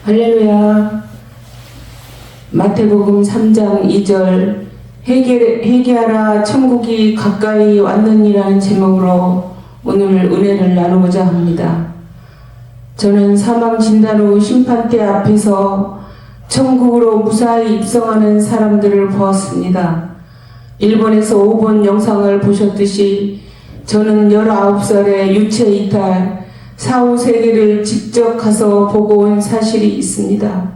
할렐루야. 마태복음 3장 2절 회개하라 천국이 가까이 왔느니라는 제목으로 오늘 은혜를 나누고자 합니다. 저는 사망진단 후 심판대 앞에서 천국으로 무사히 입성하는 사람들을 보았습니다. 일본에서 5번 영상을 보셨듯이 저는 19살에 유체이탈 사후 세계를 직접 가서 보고 온 사실이 있습니다.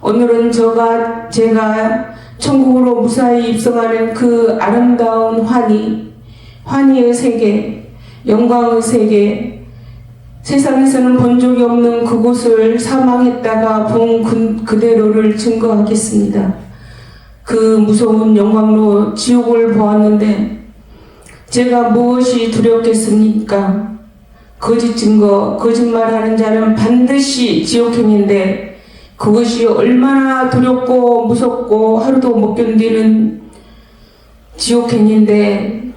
오늘은 제가 천국으로 무사히 입성하는 그 아름다운 환희의 세계, 영광의 세계, 세상에서는 본 적이 없는 그곳을 사망했다가 본 그대로를 증거하겠습니다. 그 무서운 영광로 지옥을 보았는데 제가 무엇이 두렵겠습니까? 거짓 증거, 거짓말하는 자는 반드시 지옥행인데 그것이 얼마나 두렵고 무섭고 하루도 못 견디는 지옥행인데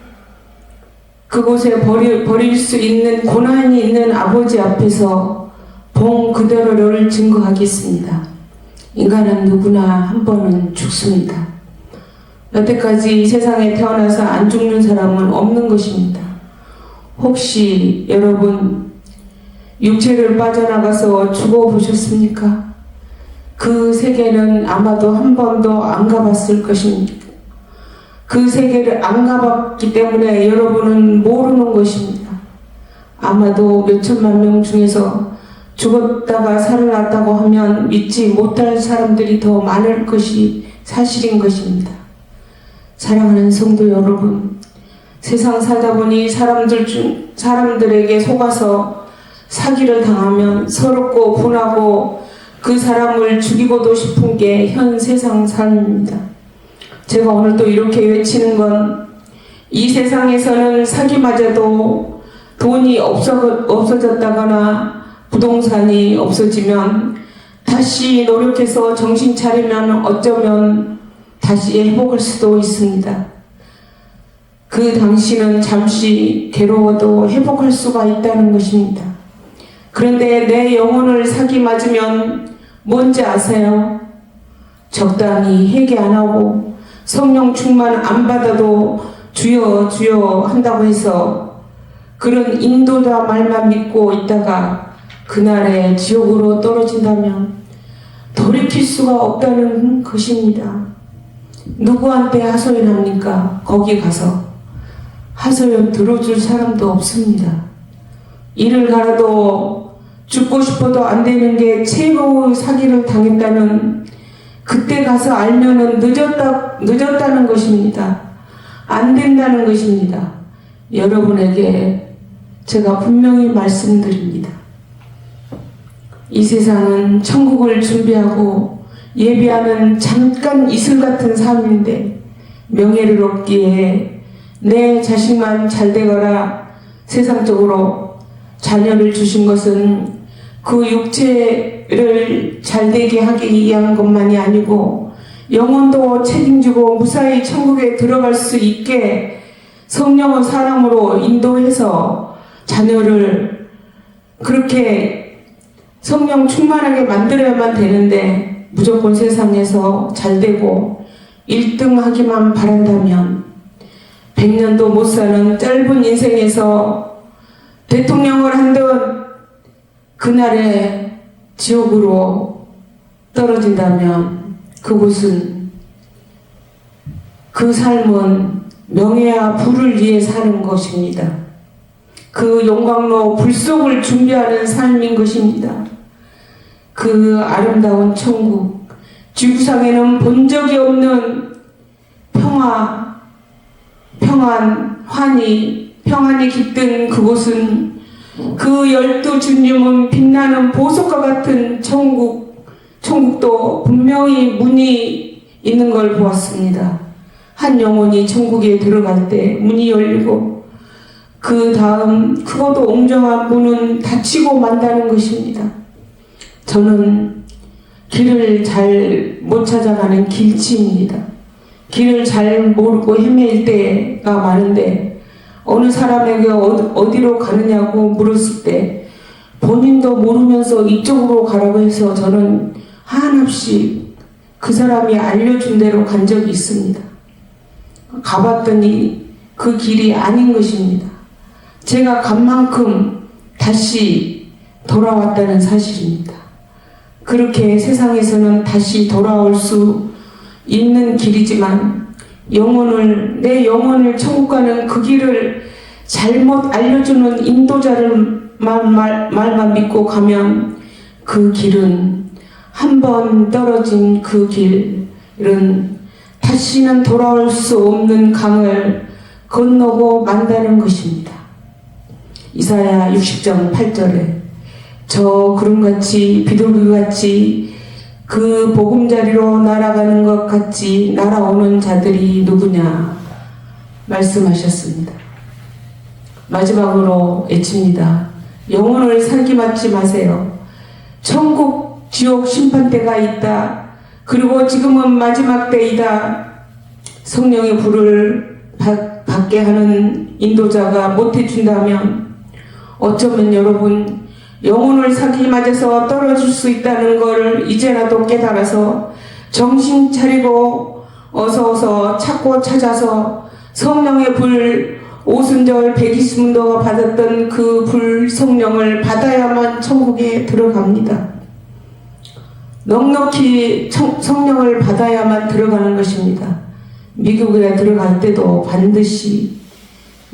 그곳에 버릴 수 있는 고난이 있는 아버지 앞에서 본 그대로를 증거하겠습니다. 인간은 누구나 한 번은 죽습니다. 여태까지 이 세상에 태어나서 안 죽는 사람은 없는 것입니다. 혹시 여러분 육체를 빠져나가서 죽어보셨습니까? 그 세계는 아마도 한 번도 안 가봤을 것입니다. 그 세계를 안 가봤기 때문에 여러분은 모르는 것입니다. 아마도 몇천만 명 중에서 죽었다가 살아났다고 하면 믿지 못할 사람들이 더 많을 것이 사실인 것입니다. 사랑하는 성도 여러분, 세상 살다 보니 사람들에게 속아서 사기를 당하면 서럽고 분하고 그 사람을 죽이고도 싶은 게 현 세상 삶입니다. 제가 오늘 또 이렇게 외치는 건 이 세상에서는 사기마저도 돈이 없어졌다거나 부동산이 없어지면 다시 노력해서 정신 차리면 어쩌면 다시 회복할 수도 있습니다. 그 당시는 잠시 괴로워도 회복할 수가 있다는 것입니다. 그런데 내 영혼을 사기 맞으면 뭔지 아세요? 적당히 회개 안 하고 성령 충만 안 받아도 주여 주여 한다고 해서 그런 인도자 말만 믿고 있다가 그날에 지옥으로 떨어진다면 돌이킬 수가 없다는 것입니다. 누구한테 하소연합니까? 거기 가서 하소연 들어줄 사람도 없습니다. 이를 갈아도 죽고 싶어도 안 되는 게 최고의 사기를 당했다는 그때 가서 알면은 늦었다는 것입니다. 안 된다는 것입니다. 여러분에게 제가 분명히 말씀드립니다. 이 세상은 천국을 준비하고 예비하는 잠깐 이슬 같은 삶인데 명예를 얻기에 내 자식만 잘 되거라 세상적으로 자녀를 주신 것은 그 육체를 잘 되게 하기 위한 것만이 아니고 영혼도 책임지고 무사히 천국에 들어갈 수 있게 성령의 사람으로 인도해서 자녀를 그렇게 성령 충만하게 만들어야만 되는데 무조건 세상에서 잘 되고 1등 하기만 바란다면 100년도 못 사는 짧은 인생에서 대통령을 한 듯 그날에 지옥으로 떨어진다면 그곳은 그 삶은 명예와 부를 위해 사는 것입니다. 그 영광로 불속을 준비하는 삶인 것입니다. 그 아름다운 천국, 지구상에는 본 적이 없는 평안이 깃든 그곳은 그 12주님은 빛나는 보석과 같은 천국도 분명히 문이 있는 걸 보았습니다. 한 영혼이 천국에 들어갈 때 문이 열리고 그 다음 크고도 웅장한 문은 닫히고 만다는 것입니다. 저는 길을 잘 못 찾아가는 길치입니다. 길을 잘 모르고 헤매일 때가 많은데 어느 사람에게 어디로 가느냐고 물었을 때 본인도 모르면서 이쪽으로 가라고 해서 저는 한없이 그 사람이 알려준 대로 간 적이 있습니다. 가봤더니 그 길이 아닌 것입니다. 제가 간 만큼 다시 돌아왔다는 사실입니다. 그렇게 세상에서는 다시 돌아올 수 있는 길이지만 내 영혼을 천국 가는 그 길을 잘못 알려주는 인도자를 말만 믿고 가면 그 길은 한 번 떨어진 그 길은 다시는 돌아올 수 없는 강을 건너고 만다는 것입니다. 이사야 60장 8절에 저 구름같이 비둘기같이 그 보금자리로 날아가는 것 같이 날아오는 자들이 누구냐 말씀하셨습니다. 마지막으로 외칩니다. 영혼을 살기 맞지 마세요. 천국, 지옥 심판대가 있다. 그리고 지금은 마지막 때이다. 성령의 불을 받게 하는 인도자가 못해준다면 어쩌면 여러분 영혼을 살기 맞아서 떨어질 수 있다는 것을 이제라도 깨달아서 정신 차리고 어서 찾고 찾아서 성령의 불 오순절 120문도가 받았던 그 불 성령을 받아야만 천국에 들어갑니다. 넉넉히 성령을 받아야만 들어가는 것입니다. 미국에 들어갈 때도 반드시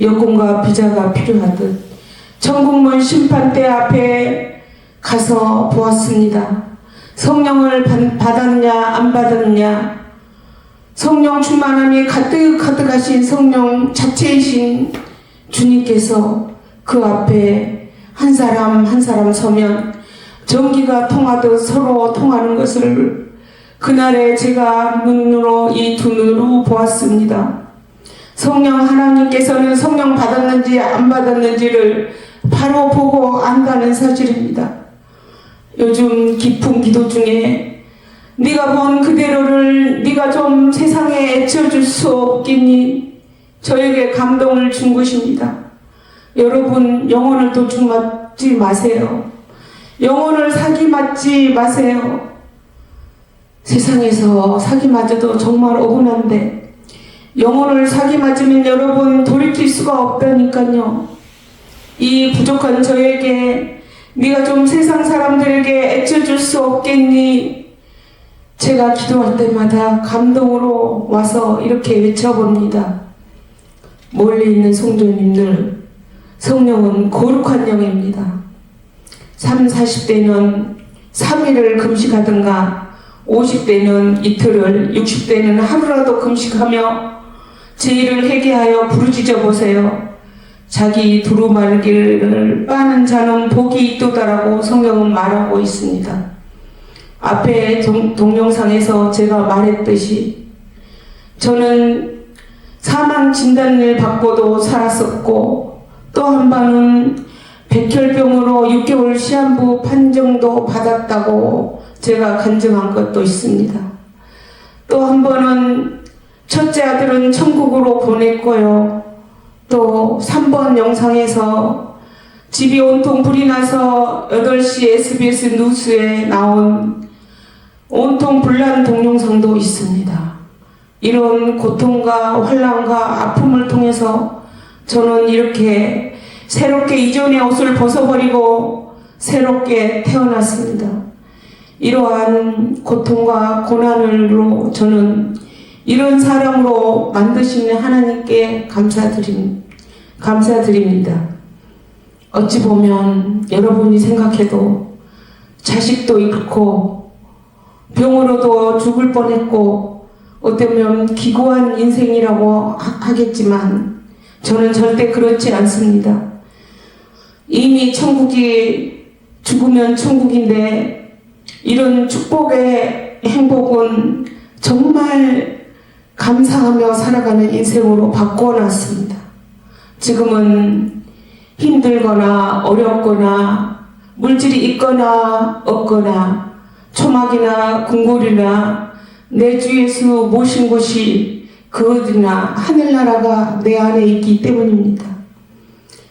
여권과 비자가 필요하듯 천국문 심판대 앞에 가서 보았습니다. 성령을 받았냐 안 받았냐, 성령 충만함이 가득하신 성령 자체이신 주님께서 그 앞에 한 사람 한 사람 서면 전기가 통하듯 서로 통하는 것을 그날에 제가 이 두 눈으로 보았습니다. 성령 하나님께서는 성령 받았는지 안 받았는지를 바로 보고 안다는 사실입니다. 요즘 깊은 기도 중에 네가 본 그대로를 네가 좀 세상에 애쳐줄 수 없겠니? 저에게 감동을 준 것입니다. 여러분 영혼을 도둑맞지 마세요. 영혼을 사기 맞지 마세요. 세상에서 사기 맞아도 정말 억울한데 영혼을 사기 맞으면 여러분 돌이킬 수가 없다니까요. 이 부족한 저에게 네가 좀 세상 사람들에게 애써줄 수 없겠니? 제가 기도할 때마다 감동으로 와서 이렇게 외쳐봅니다. 멀리 있는 성도님들, 성령은 거룩한 영입니다. 40대는 3일을 금식하든가 50대는 이틀을, 60대는 하루라도 금식하며 죄를 회개하여 부르짖어 보세요. 자기 두루마기를 빠는 자는 복이 있도다라고 성경은 말하고 있습니다. 앞에 동영상에서 제가 말했듯이 저는 사망 진단을 받고도 살았었고 또 한 번은 백혈병으로 6개월 시한부 판정도 받았다고 제가 간증한 것도 있습니다. 또 한 번은 첫째 아들은 천국으로 보냈고요. 또 3번 영상에서 집이 온통 불이 나서 8시 SBS 뉴스에 나온 온통 불난 동영상도 있습니다. 이런 고통과 환난과 아픔을 통해서 저는 이렇게 새롭게 이전의 옷을 벗어버리고 새롭게 태어났습니다. 이러한 고통과 고난으로 저는 이런 사람으로 만드시는 하나님께 감사드립니다. 어찌 보면 여러분이 생각해도 자식도 잃고 병으로도 죽을 뻔했고 어쩌면 기구한 인생이라고 하겠지만 저는 절대 그렇지 않습니다. 이미 천국이 죽으면 천국인데 이런 축복의 행복은 정말 감사하며 살아가는 인생으로 바꿔놨습니다. 지금은 힘들거나 어렵거나 물질이 있거나 없거나 초막이나 궁궐이나 내 주 예수 모신 곳이 그 어디나 하늘나라가 내 안에 있기 때문입니다.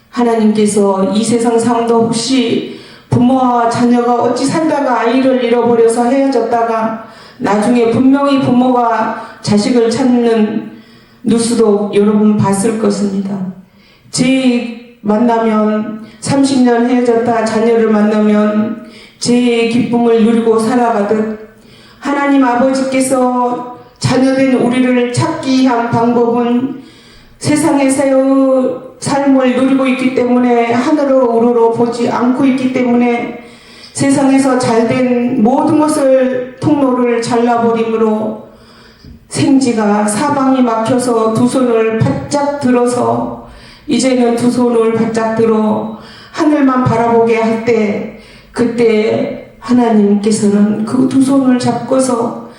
하나님께서 이 세상 삶도 혹시 부모와 자녀가 어찌 살다가 아이를 잃어버려서 헤어졌다가 나중에 분명히 부모가 자식을 찾는 뉴스도 여러분 봤을 것입니다. 제 만나면 30년 헤어졌다 자녀를 만나면 제 기쁨을 누리고 살아가듯 하나님 아버지께서 자녀된 우리를 찾기 위한 방법은 세상에서의 삶을 누리고 있기 때문에 하늘을 우러러 보지 않고 있기 때문에 세상에서 잘된 모든 것을 통로를 잘라버림으로 생지가 사방이 막혀서 두 손을 바짝 들어서 이제는 두 손을 바짝 들어 하늘만 바라보게 할 때 그때 하나님께서는 그 두 손을 잡고서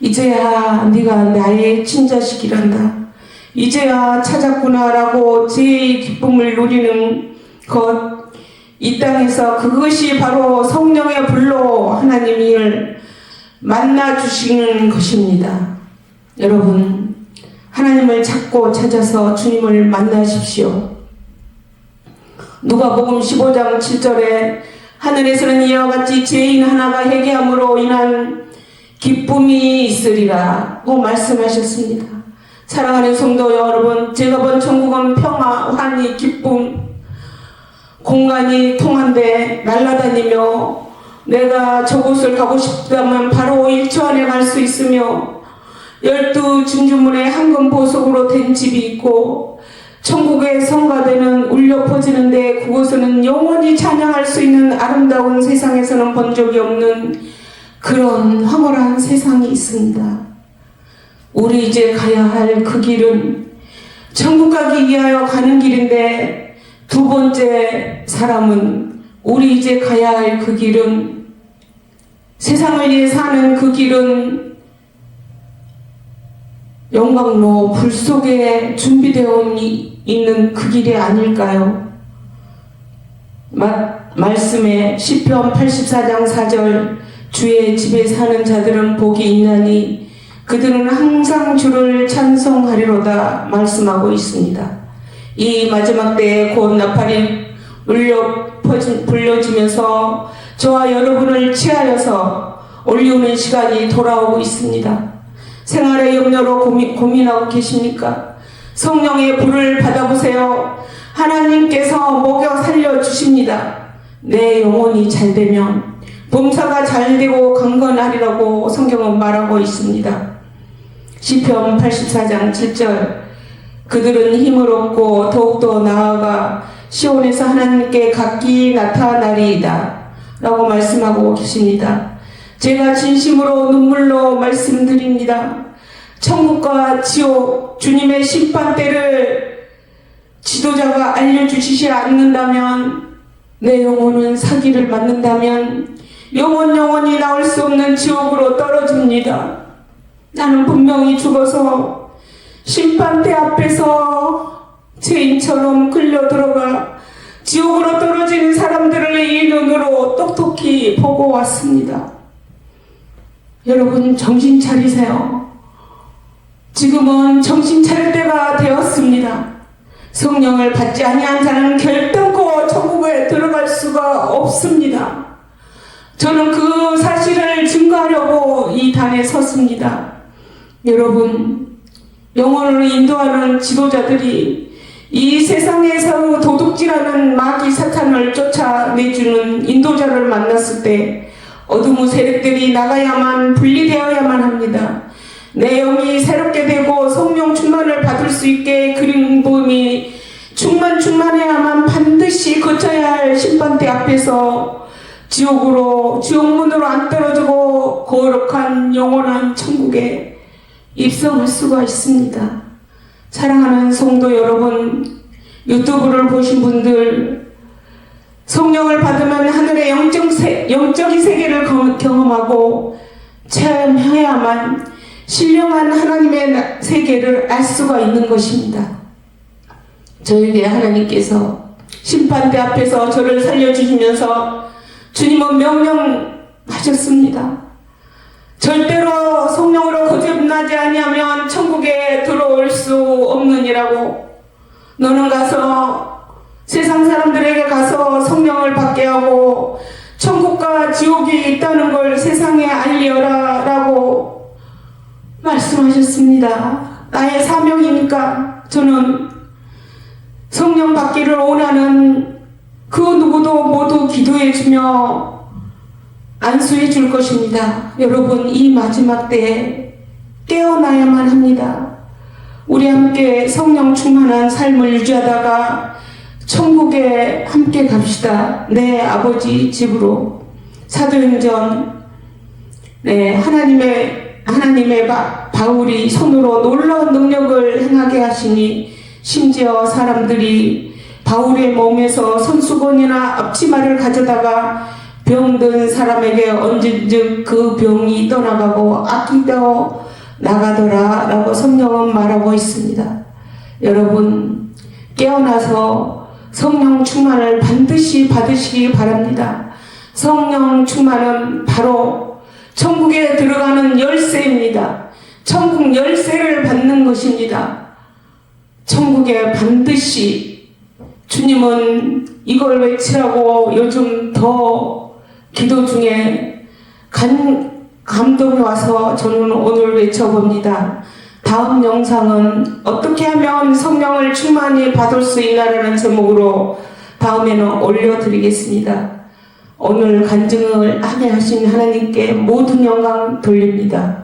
이제야 네가 나의 친자식이란다. 이제야 찾았구나라고 제 기쁨을 누리는 것, 이 땅에서 그것이 바로 성령의 불로 하나님을 만나 주시는 것입니다. 여러분, 하나님을 찾고 찾아서 주님을 만나십시오. 누가복음 15장 7절에 하늘에서는 이와 같이 죄인 하나가 회개함으로 인한 기쁨이 있으리라고 말씀하셨습니다. 사랑하는 성도 여러분, 제가 본 천국은 평화, 환희, 기쁨, 공간이 통한데 날아다니며 내가 저곳을 가고 싶다면 바로 1초 안에 갈 수 있으며 12 진주문에 황금 보석으로 된 집이 있고 천국의 성가대는 울려 퍼지는데 그곳에는 영원히 찬양할 수 있는 아름다운 세상에서는 본 적이 없는 그런 황홀한 세상이 있습니다. 우리 이제 가야 할 그 길은 천국 가기 위하여 가는 길인데 두 번째 사람은 우리 이제 가야 할 그 길은 세상을 위해 사는 그 길은 영광로 불 속에 준비되어 있는 그 길이 아닐까요? 말씀에 시편 84장 4절 주의 집에 사는 자들은 복이 있나니 그들은 항상 주를 찬송하리로다 말씀하고 있습니다. 이 마지막 때에 곧 나팔이 불려지면서 저와 여러분을 취하여서 올리우는 시간이 돌아오고 있습니다. 생활의 염려로 고민하고 계십니까? 성령의 불을 받아보세요. 하나님께서 먹여 살려주십니다. 내 영혼이 잘되면 범사가 잘되고 강건하리라고 성경은 말하고 있습니다. 시편 84장 7절 그들은 힘을 얻고 더욱더 나아가 시온에서 하나님께 각기 나타나리이다 라고 말씀하고 계십니다. 제가 진심으로 눈물로 말씀드립니다. 천국과 지옥 주님의 심판대를 지도자가 알려주시지 않는다면 내 영혼은 사기를 맞는다면 영원히 나올 수 없는 지옥으로 떨어집니다. 나는 분명히 죽어서 심판대 앞에서 죄인처럼 끌려 들어가 지옥으로 떨어지는 사람들을 이 눈으로 똑똑히 보고 왔습니다. 여러분 정신 차리세요. 지금은 정신 차릴 때가 되었습니다. 성령을 받지 아니한 자는 결단코 천국에 들어갈 수가 없습니다. 저는 그 사실을 증거하려고 이 단에 섰습니다. 여러분, 영혼을 인도하는 지도자들이 이 세상에서 도둑질하는 마귀 사탄을 쫓아내주는 인도자를 만났을 때 어둠의 세력들이 나가야만 분리되어야만 합니다. 내 영이 새롭게 되고 성령 충만을 받을 수 있게 그린 부음이 충만해야만 반드시 거쳐야 할 심판대 앞에서 지옥문으로 안 떨어지고 거룩한 영원한 천국에 입성할 수가 있습니다. 사랑하는 성도 여러분, 유튜브를 보신 분들, 성령을 받으면 하늘의 영적인 세계를 경험하고 체험해야만 신령한 하나님의 세계를 알 수가 있는 것입니다. 저에게 하나님께서 심판대 앞에서 저를 살려주시면서 주님은 명령하셨습니다. 절대로 성령으로 거듭나지 아니하면 천국에 들어올 수 없느니라고. 너는 가서 세상 사람들에게 가서 성령을 받게 하고 천국과 지옥이 있다는 걸 세상에 알려라 라고 말씀하셨습니다. 나의 사명이니까 저는 성령 받기를 원하는 그 누구도 모두 기도해 주며 안수해 줄 것입니다. 여러분, 이 마지막 때에 깨어나야만 합니다. 우리 함께 성령 충만한 삶을 유지하다가 천국에 함께 갑시다. 내 아버지 집으로. 사도행전 하나님의 바울이 손으로 놀라운 능력을 행하게 하시니 심지어 사람들이 바울의 몸에서 손수건이나 앞치마를 가져다가 병든 사람에게 얹은즉 그 병이 떠나가고 악이 되어 나가더라 라고 성령은 말하고 있습니다. 여러분, 깨어나서 성령 충만을 반드시 받으시기 바랍니다. 성령 충만은 바로 천국에 들어가는 열쇠입니다. 천국 열쇠를 받는 것입니다. 천국에 반드시, 주님은 이걸 외치라고 요즘 더 기도 중에 감동이 와서 저는 오늘 외쳐봅니다. 다음 영상은 어떻게 하면 성령을 충만히 받을 수 있나라는 제목으로 다음에는 올려드리겠습니다. 오늘 간증을 하게 하신 하나님께 모든 영광 돌립니다.